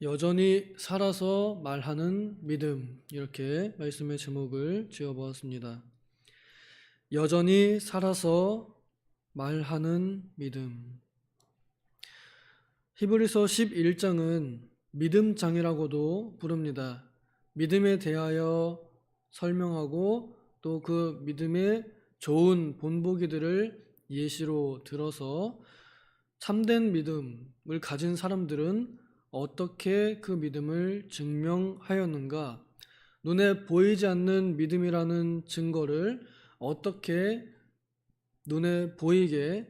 여전히 살아서 말하는 믿음, 이렇게 말씀의 제목을 지어보았습니다. 여전히 살아서 말하는 믿음. 히브리서 11장은 믿음장이라고도 부릅니다. 믿음에 대하여 설명하고 또 그 믿음의 좋은 본보기들을 예시로 들어서 참된 믿음을 가진 사람들은 어떻게 그 믿음을 증명하였는가, 눈에 보이지 않는 믿음이라는 증거를 어떻게 눈에 보이게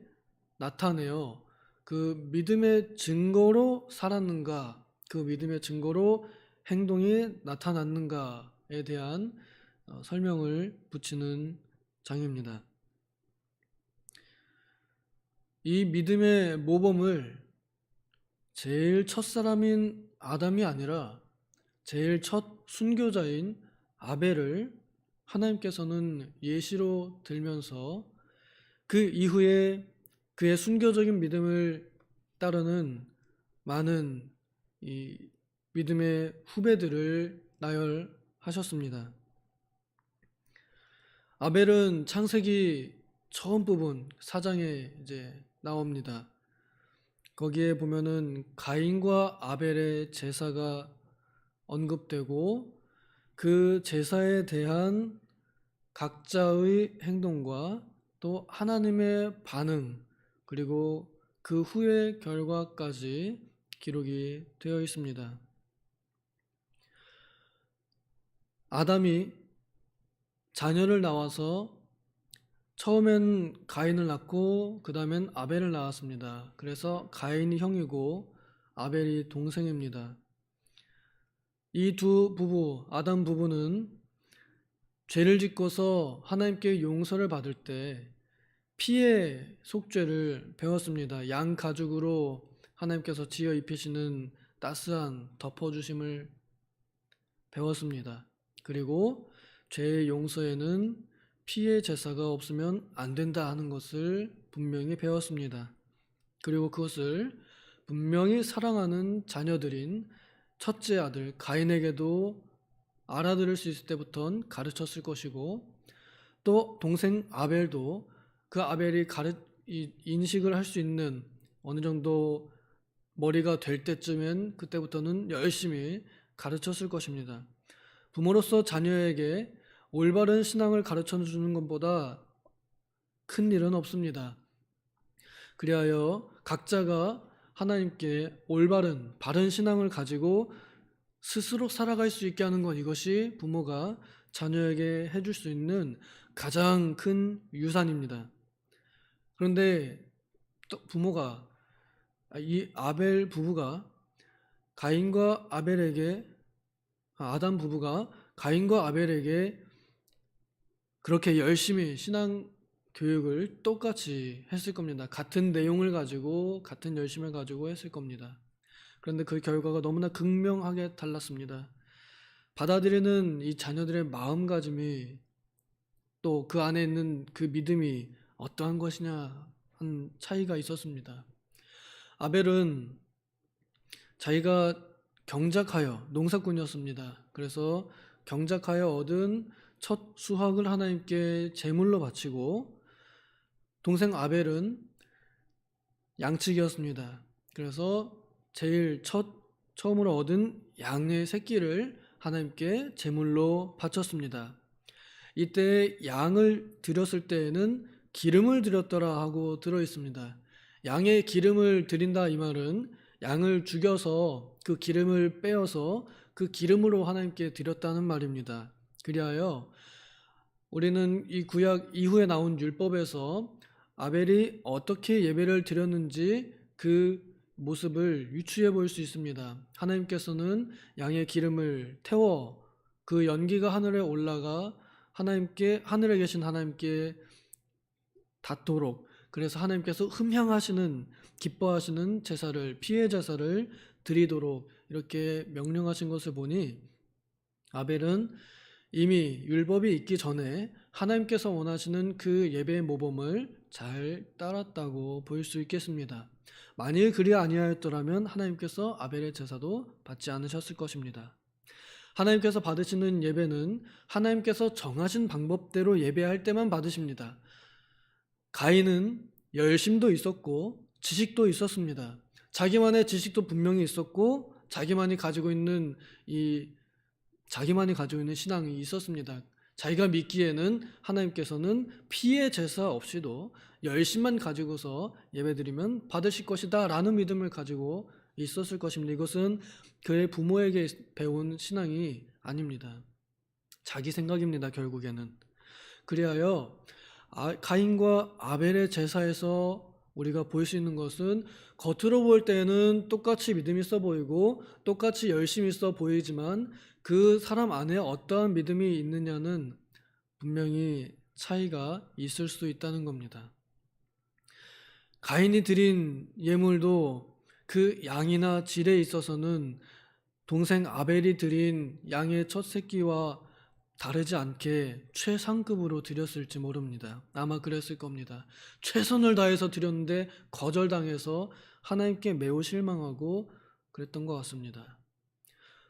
나타내어 그 믿음의 증거로 살았는가, 그 믿음의 증거로 행동이 나타났는가에 대한 설명을 붙이는 장입니다. 이 믿음의 모범을 제일 첫사람인 아담이 아니라 제일 첫 순교자인 아벨을 하나님께서는 예시로 들면서 그 이후에 그의 순교적인 믿음을 따르는 많은 이 믿음의 후배들을 나열하셨습니다. 아벨은 창세기 처음 부분 4장에 이제 나옵니다. 거기에 보면은 가인과 아벨의 제사가 언급되고 그 제사에 대한 각자의 행동과 또 하나님의 반응, 그리고 그 후의 결과까지 기록이 되어 있습니다. 아담이 자녀를 낳아서 처음엔 가인을 낳고 그 다음엔 아벨을 낳았습니다. 그래서 가인이 형이고 아벨이 동생입니다. 이 두 부부, 아담 부부는 죄를 짓고서 하나님께 용서를 받을 때 피의 속죄를 배웠습니다. 양 가죽으로 하나님께서 지어 입히시는 따스한 덮어주심을 배웠습니다. 그리고 죄의 용서에는 피의 제사가 없으면 안 된다 하는 것을 분명히 배웠습니다. 그리고 그것을 분명히 사랑하는 자녀들인 첫째 아들 가인에게도 알아들을 수 있을 때부터 가르쳤을 것이고, 또 동생 아벨도 그 아벨이 인식을 할 수 있는 어느 정도 머리가 될 때쯤엔 그때부터는 열심히 가르쳤을 것입니다. 부모로서 자녀에게 올바른 신앙을 가르쳐 주는 것보다 큰 일은 없습니다. 그리하여 각자가 하나님께 올바른 바른 신앙을 가지고 스스로 살아갈 수 있게 하는 것, 이것이 부모가 자녀에게 해줄 수 있는 가장 큰 유산입니다. 그런데 또 부모가 이 아벨 부부가 가인과 아벨에게 아담 부부가 가인과 아벨에게 그렇게 열심히 신앙 교육을 똑같이 했을 겁니다. 같은 내용을 가지고 같은 열심을 가지고 했을 겁니다. 그런데 그 결과가 너무나 극명하게 달랐습니다. 받아들이는 이 자녀들의 마음가짐이 또 그 안에 있는 그 믿음이 어떠한 것이냐 한 차이가 있었습니다. 아벨은 자기가 경작하여 농사꾼이었습니다. 그래서 경작하여 얻은 첫 수확을 하나님께 제물로 바치고, 동생 아벨은 양측이었습니다. 그래서 제일 처음으로 얻은 양의 새끼를 하나님께 제물로 바쳤습니다. 이때 양을 드렸을 때에는 기름을 드렸더라 하고 들어 있습니다. 양의 기름을 드린다 이 말은 양을 죽여서 그 기름을 빼어서 그 기름으로 하나님께 드렸다는 말입니다. 그리하여 우리는 이 구약 이후에 나온 율법에서 아벨이 어떻게 예배를 드렸는지 그 모습을 유추해 볼 수 있습니다. 하나님께서는 양의 기름을 태워 그 연기가 하늘에 올라가 하늘에 계신 하나님께 닿도록, 그래서 하나님께서 흠향하시는 기뻐하시는 제사를, 피의 제사를 드리도록 이렇게 명령하신 것을 보니 아벨은 이미 율법이 있기 전에 하나님께서 원하시는 그 예배의 모범을 잘 따랐다고 볼 수 있겠습니다. 만일 그리 아니하였더라면 하나님께서 아벨의 제사도 받지 않으셨을 것입니다. 하나님께서 받으시는 예배는 하나님께서 정하신 방법대로 예배할 때만 받으십니다. 가인은 열심도 있었고 지식도 있었습니다. 자기만의 지식도 분명히 있었고 자기만이 가지고 있는 신앙이 있었습니다. 자기가 믿기에는 하나님께서는 피의 제사 없이도 열심만 가지고서 예배드리면 받으실 것이다 라는 믿음을 가지고 있었을 것입니다. 이것은 그의 부모에게 배운 신앙이 아닙니다. 자기 생각입니다. 결국에는. 그리하여 가인과 아벨의 제사에서 우리가 볼 수 있는 것은 겉으로 볼 때는 똑같이 믿음이 있어 보이고 똑같이 열심히 있어 보이지만 그 사람 안에 어떠한 믿음이 있느냐는 분명히 차이가 있을 수 있다는 겁니다. 가인이 드린 예물도 그 양이나 질에 있어서는 동생 아벨이 드린 양의 첫 새끼와 다르지 않게 최상급으로 드렸을지 모릅니다. 아마 그랬을 겁니다. 최선을 다해서 드렸는데 거절당해서 하나님께 매우 실망하고 그랬던 것 같습니다.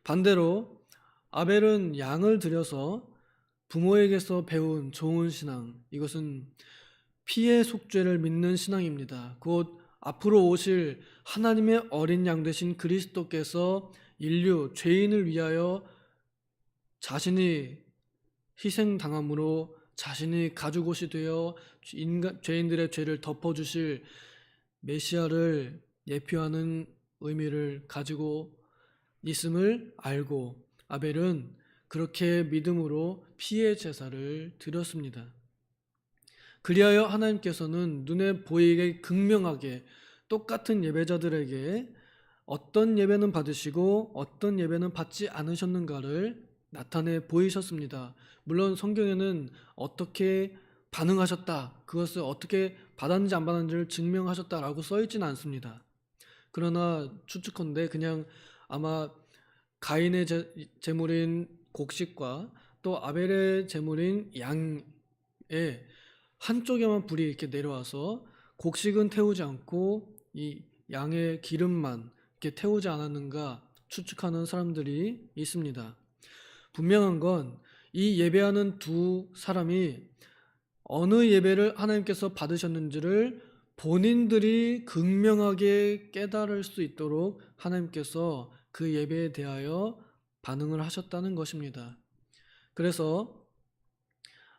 반대로 아벨은 양을 드려서 부모에게서 배운 좋은 신앙, 이것은 피의 속죄를 믿는 신앙입니다. 곧 앞으로 오실 하나님의 어린 양 되신 그리스도께서 인류 죄인을 위하여 자신이 희생당함으로 자신이 가죽옷이 되어 죄인들의 죄를 덮어주실 메시아를 예표하는 의미를 가지고 있음을 알고 아벨은 그렇게 믿음으로 피의 제사를 드렸습니다. 그리하여 하나님께서는 눈에 보이게 극명하게 똑같은 예배자들에게 어떤 예배는 받으시고 어떤 예배는 받지 않으셨는가를 나타내 보이셨습니다. 물론 성경에는 어떻게 반응하셨다, 그것을 어떻게 받았는지 안 받았는지를 증명하셨다라고 써있지는 않습니다. 그러나 추측컨대 그냥 아마 가인의 제물인 곡식과 또 아벨의 제물인 양의 한쪽에만 불이 이렇게 내려와서 곡식은 태우지 않고 이 양의 기름만 이렇게 태우지 않았는가 추측하는 사람들이 있습니다. 분명한 건 이 예배하는 두 사람이 어느 예배를 하나님께서 받으셨는지를 본인들이 극명하게 깨달을 수 있도록 하나님께서 그 예배에 대하여 반응을 하셨다는 것입니다. 그래서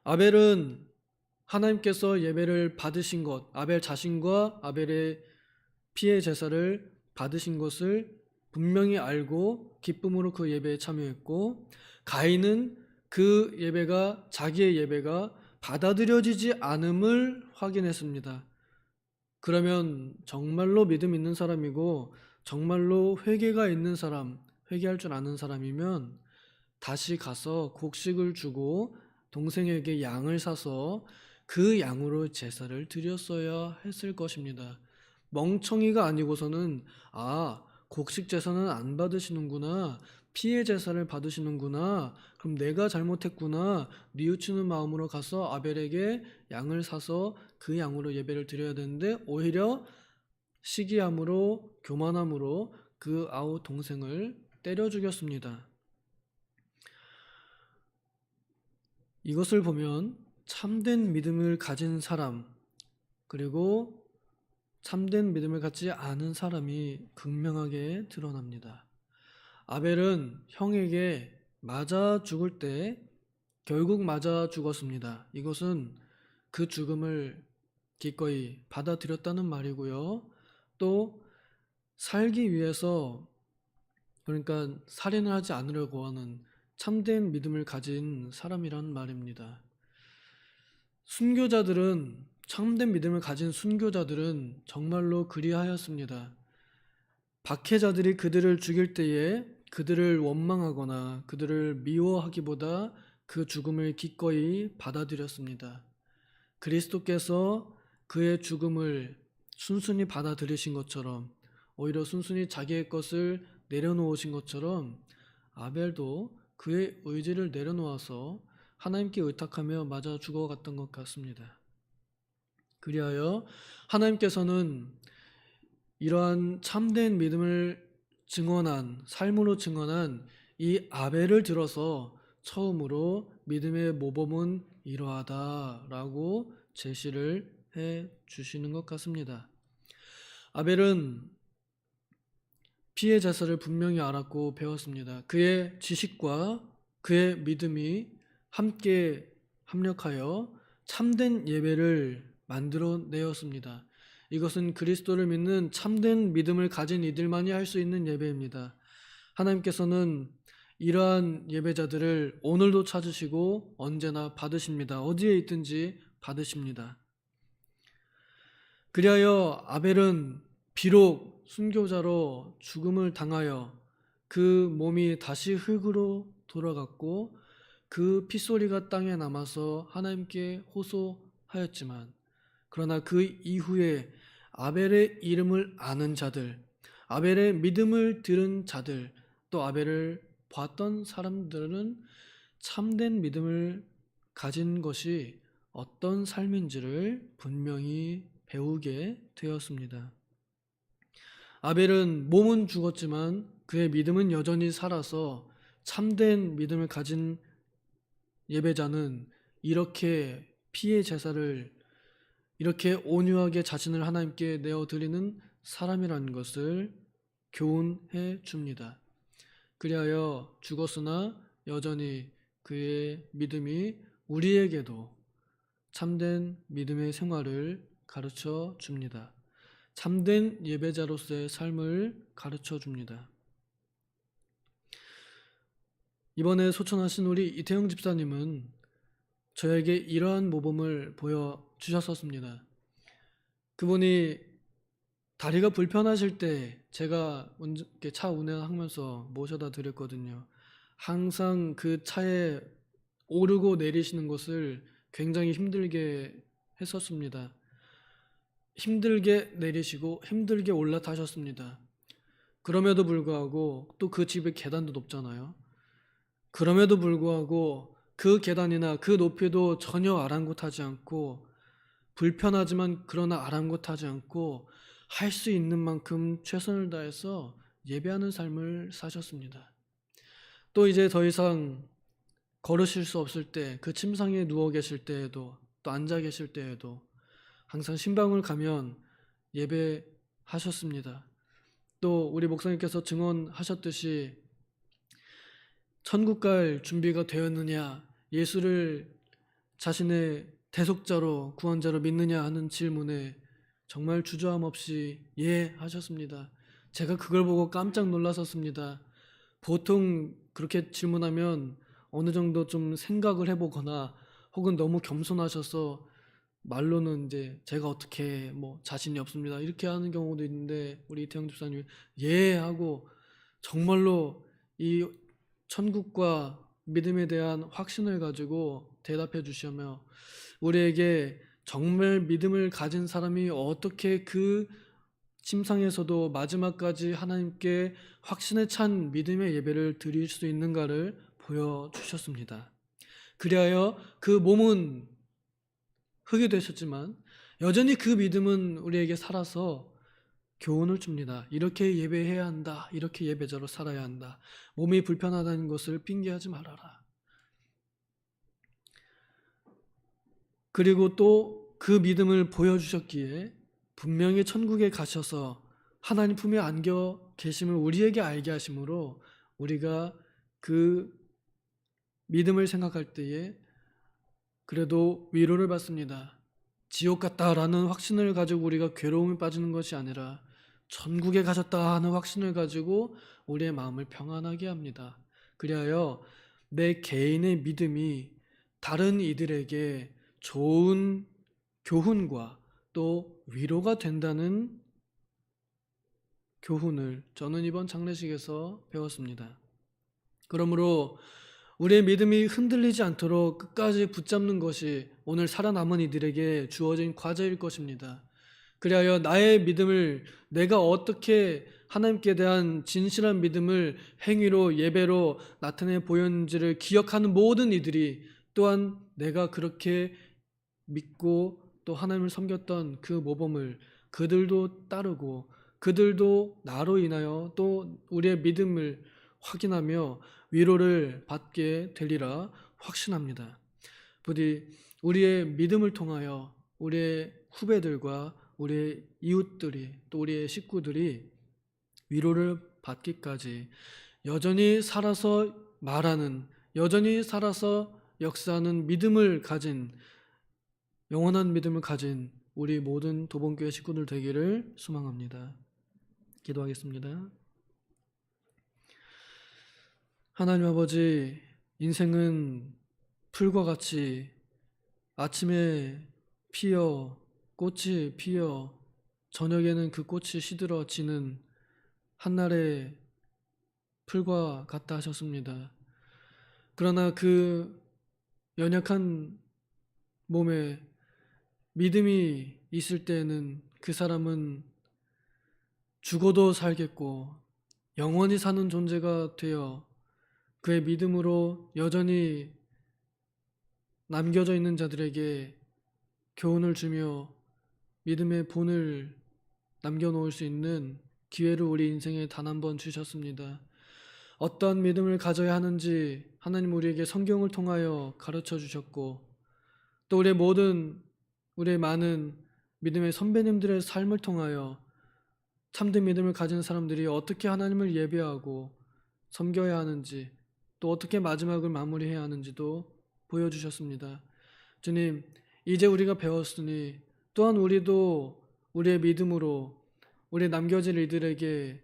아벨은 하나님께서 예배를 받으신 것, 아벨 자신과 아벨의 피의 제사를 받으신 것을 분명히 알고 기쁨으로 그 예배에 참여했고, 가인은 그 예배가, 자기의 예배가 받아들여지지 않음을 확인했습니다. 그러면 정말로 믿음 있는 사람이고 정말로 회개가 있는 사람, 회개할 줄 아는 사람이면 다시 가서 곡식을 주고 동생에게 양을 사서 그 양으로 제사를 드렸어야 했을 것입니다. 멍청이가 아니고서는 곡식 제사는 안 받으시는구나, 피의 제사를 받으시는구나, 그럼 내가 잘못했구나, 뉘우치는 마음으로 가서 아벨에게 양을 사서 그 양으로 예배를 드려야 되는데 오히려 시기함으로 교만함으로 그 아우 동생을 때려 죽였습니다. 이것을 보면 참된 믿음을 가진 사람, 그리고 참된 믿음을 갖지 않은 사람이 극명하게 드러납니다. 아벨은 형에게 맞아 죽을 때 결국 맞아 죽었습니다. 이것은 그 죽음을 기꺼이 받아들였다는 말이고요. 또 살기 위해서, 그러니까 살인을 하지 않으려고 하는 참된 믿음을 가진 사람이란 말입니다. 참된 믿음을 가진 순교자들은 정말로 그리하였습니다. 박해자들이 그들을 죽일 때에 그들을 원망하거나 그들을 미워하기보다 그 죽음을 기꺼이 받아들였습니다. 그리스도께서 그의 죽음을 순순히 받아들이신 것처럼, 오히려 순순히 자기의 것을 내려놓으신 것처럼 아벨도 그의 의지를 내려놓아서 하나님께 의탁하며 맞아 죽어갔던 것 같습니다. 그리하여 하나님께서는 이러한 참된 믿음을 증언한, 삶으로 증언한 이 아벨을 들어서 처음으로 믿음의 모범은 이러하다라고 제시를 해 주시는 것 같습니다. 아벨은 피의 제사를 분명히 알았고 배웠습니다. 그의 지식과 그의 믿음이 함께 합력하여 참된 예배를 만들어내었습니다. 이것은 그리스도를 믿는 참된 믿음을 가진 이들만이 할 수 있는 예배입니다. 하나님께서는 이러한 예배자들을 오늘도 찾으시고 언제나 받으십니다. 어디에 있든지 받으십니다. 그리하여 아벨은 비록 순교자로 죽음을 당하여 그 몸이 다시 흙으로 돌아갔고 그 핏소리가 땅에 남아서 하나님께 호소하였지만, 그러나 그 이후에 아벨의 이름을 아는 자들, 아벨의 믿음을 들은 자들, 또 아벨을 봤던 사람들은 참된 믿음을 가진 것이 어떤 삶인지를 분명히 배우게 되었습니다. 아벨은 몸은 죽었지만 그의 믿음은 여전히 살아서 참된 믿음을 가진 예배자는 이렇게 피의 제사를 이렇게 온유하게 자신을 하나님께 내어드리는 사람이라는 것을 교훈해 줍니다. 그리하여 죽었으나 여전히 그의 믿음이 우리에게도 참된 믿음의 생활을 가르쳐 줍니다. 참된 예배자로서의 삶을 가르쳐 줍니다. 이번에 소천하신 우리 이태영 집사님은 저에게 이러한 모범을 보여주셨었습니다. 그분이 다리가 불편하실 때 제가 이렇게 차 운행하면서 모셔다 드렸거든요. 항상 그 차에 오르고 내리시는 것을 굉장히 힘들게 했었습니다. 힘들게 내리시고 힘들게 올라타셨습니다. 그럼에도 불구하고 또 그 집의 계단도 높잖아요. 그럼에도 불구하고 그 계단이나 그 높이도 전혀 아랑곳하지 않고 불편하지만 그러나 아랑곳하지 않고 할 수 있는 만큼 최선을 다해서 예배하는 삶을 사셨습니다. 또 이제 더 이상 걸으실 수 없을 때, 그 침상에 누워 계실 때에도 또 앉아 계실 때에도 항상 신방을 가면 예배하셨습니다. 또 우리 목사님께서 증언하셨듯이 천국 갈 준비가 되었느냐, 예수를 자신의 대속자로 구원자로 믿느냐 하는 질문에 정말 주저함 없이 예 하셨습니다. 제가 그걸 보고 깜짝 놀랐었습니다. 보통 그렇게 질문하면 어느 정도 좀 생각을 해보거나 혹은 너무 겸손하셔서 말로는 이제 제가 어떻게 뭐 자신이 없습니다 이렇게 하는 경우도 있는데, 우리 이태영 집사님 예 하고 정말로 이 천국과 믿음에 대한 확신을 가지고 대답해 주시며 우리에게 정말 믿음을 가진 사람이 어떻게 그 침상에서도 마지막까지 하나님께 확신에 찬 믿음의 예배를 드릴 수 있는가를 보여주셨습니다. 그리하여 그 몸은 흙이 되셨지만 여전히 그 믿음은 우리에게 살아서 교훈을 줍니다. 이렇게 예배해야 한다. 이렇게 예배자로 살아야 한다. 몸이 불편하다는 것을 핑계하지 말아라. 그리고 또 그 믿음을 보여주셨기에 분명히 천국에 가셔서 하나님 품에 안겨 계심을 우리에게 알게 하심으로 우리가 그 믿음을 생각할 때에 그래도 위로를 받습니다. 지옥 갔다라는 확신을 가지고 우리가 괴로움에 빠지는 것이 아니라 천국에 가셨다 하는 확신을 가지고 우리의 마음을 평안하게 합니다. 그리하여 내 개인의 믿음이 다른 이들에게 좋은 교훈과 또 위로가 된다는 교훈을 저는 이번 장례식에서 배웠습니다. 그러므로 우리의 믿음이 흔들리지 않도록 끝까지 붙잡는 것이 오늘 살아남은 이들에게 주어진 과제일 것입니다. 그리하여 나의 믿음을 내가 어떻게 하나님께 대한 진실한 믿음을 행위로 예배로 나타내 보였는지를 기억하는 모든 이들이 또한 내가 그렇게 믿고 또 하나님을 섬겼던 그 모범을 그들도 따르고 그들도 나로 인하여 또 우리의 믿음을 확인하며 위로를 받게 되리라 확신합니다. 부디 우리의 믿음을 통하여 우리의 후배들과 우리의 이웃들이 또 우리의 식구들이 위로를 받기까지 여전히 살아서 말하는, 여전히 살아서 역사하는 믿음을 가진, 영원한 믿음을 가진 우리 모든 도봉교회 식구들 되기를 소망합니다. 기도하겠습니다. 하나님 아버지, 인생은 풀과 같이 아침에 피어 꽃이 피어 저녁에는 그 꽃이 시들어지는 한날의 풀과 같다 하셨습니다. 그러나 그 연약한 몸에 믿음이 있을 때에는 그 사람은 죽어도 살겠고 영원히 사는 존재가 되어 그의 믿음으로 여전히 남겨져 있는 자들에게 교훈을 주며 믿음의 본을 남겨놓을 수 있는 기회를 우리 인생에 단 한 번 주셨습니다. 어떠한 믿음을 가져야 하는지 하나님 우리에게 성경을 통하여 가르쳐 주셨고 또 우리의 많은 믿음의 선배님들의 삶을 통하여 참된 믿음을 가진 사람들이 어떻게 하나님을 예배하고 섬겨야 하는지 또 어떻게 마지막을 마무리해야 하는지도 보여주셨습니다. 주님, 이제 우리가 배웠으니 또한 우리도 우리의 믿음으로 우리 남겨질 이들에게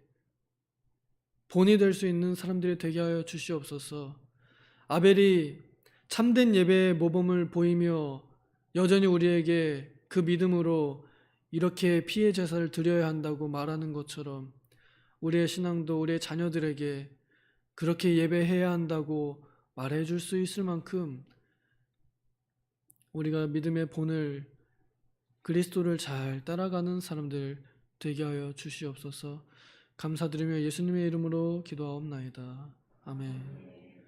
본이 될 수 있는 사람들이 되게 하여 주시옵소서. 아벨이 참된 예배의 모범을 보이며 여전히 우리에게 그 믿음으로 이렇게 피의 제사를 드려야 한다고 말하는 것처럼 우리의 신앙도 우리의 자녀들에게 그렇게 예배해야 한다고 말해줄 수 있을 만큼 우리가 믿음의 본을 그리스도를 잘 따라가는 사람들 되게 하여 주시옵소서. 감사드리며 예수님의 이름으로 기도하옵나이다. 아멘.